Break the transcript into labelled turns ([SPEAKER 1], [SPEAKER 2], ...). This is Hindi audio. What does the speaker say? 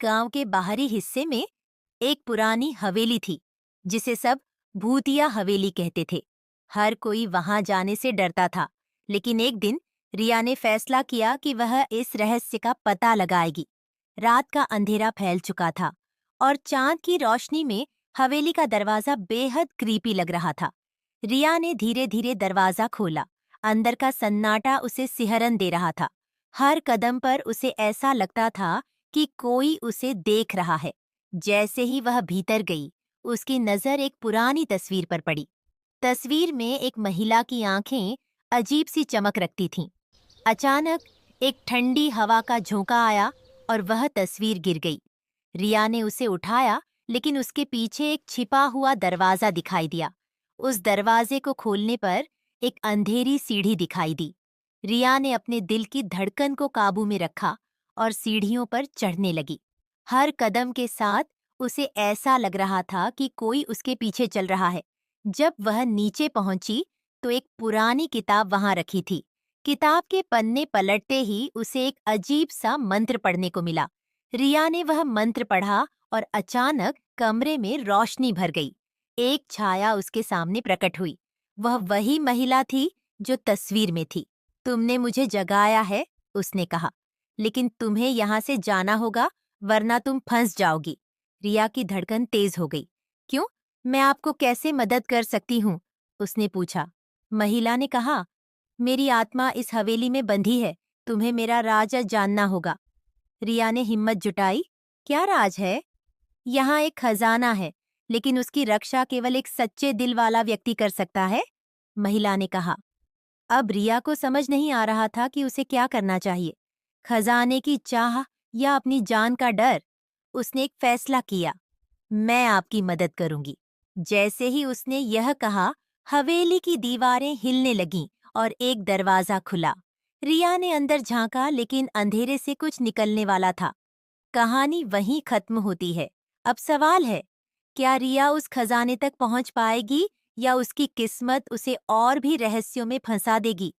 [SPEAKER 1] गांव के बाहरी हिस्से में एक पुरानी हवेली थी जिसे सब भूतिया हवेली कहते थे। हर कोई वहां जाने से डरता था, लेकिन एक दिन रिया ने फैसला किया कि वह इस रहस्य का पता लगाएगी। रात का अंधेरा फैल चुका था और चांद की रोशनी में हवेली का दरवाजा बेहद क्रीपी लग रहा था। रिया ने धीरे धीरे दरवाजा खोला। अंदर का सन्नाटा उसे सिहरन दे रहा था। हर कदम पर उसे ऐसा लगता था कि कोई उसे देख रहा है। जैसे ही वह भीतर गई, उसकी नजर एक पुरानी तस्वीर पर पड़ी। तस्वीर में एक महिला की आंखें अजीब सी चमक रखती थीं। अचानक एक ठंडी हवा का झोंका आया और वह तस्वीर गिर गई। रिया ने उसे उठाया, लेकिन उसके पीछे एक छिपा हुआ दरवाजा दिखाई दिया। उस दरवाजे को खोलने पर एक अंधेरी सीढ़ी दिखाई दी। रिया ने अपने दिल की धड़कन को काबू में रखा और सीढ़ियों पर चढ़ने लगी। हर कदम के साथ उसे ऐसा लग रहा था कि कोई उसके पीछे चल रहा है। जब वह नीचे पहुंची तो एक पुरानी किताब वहां रखी थी। किताब के पन्ने पलटते ही उसे एक अजीब सा मंत्र पढ़ने को मिला। रिया ने वह मंत्र पढ़ा और अचानक कमरे में रोशनी भर गई। एक छाया उसके सामने प्रकट हुई। वह वही महिला थी जो तस्वीर में थी। तुमने मुझे जगाया है, उसने कहा, लेकिन तुम्हें यहाँ से जाना होगा, वरना तुम फंस जाओगी। रिया की धड़कन तेज हो गई। क्यों? मैं आपको कैसे मदद कर सकती हूँ? उसने पूछा। महिला ने कहा, मेरी आत्मा इस हवेली में बंधी है, तुम्हें मेरा राज जानना होगा। रिया ने हिम्मत जुटाई। क्या राज है? यहाँ एक खजाना है, लेकिन उसकी रक्षा केवल एक सच्चे दिल वाला व्यक्ति कर सकता है, महिला ने कहा। अब रिया को समझ नहीं आ रहा था कि उसे क्या करना चाहिए, खजाने की चाह या अपनी जान का डर। उसने एक फैसला किया, मैं आपकी मदद करूंगी। जैसे ही उसने यह कहा, हवेली की दीवारें हिलने लगीं और एक दरवाजा खुला। रिया ने अंदर झांका, लेकिन अंधेरे से कुछ निकलने वाला था। कहानी वहीं खत्म होती है। अब सवाल है, क्या रिया उस खजाने तक पहुंच पाएगी या उसकी किस्मत उसे और भी रहस्यों में फंसा देगी?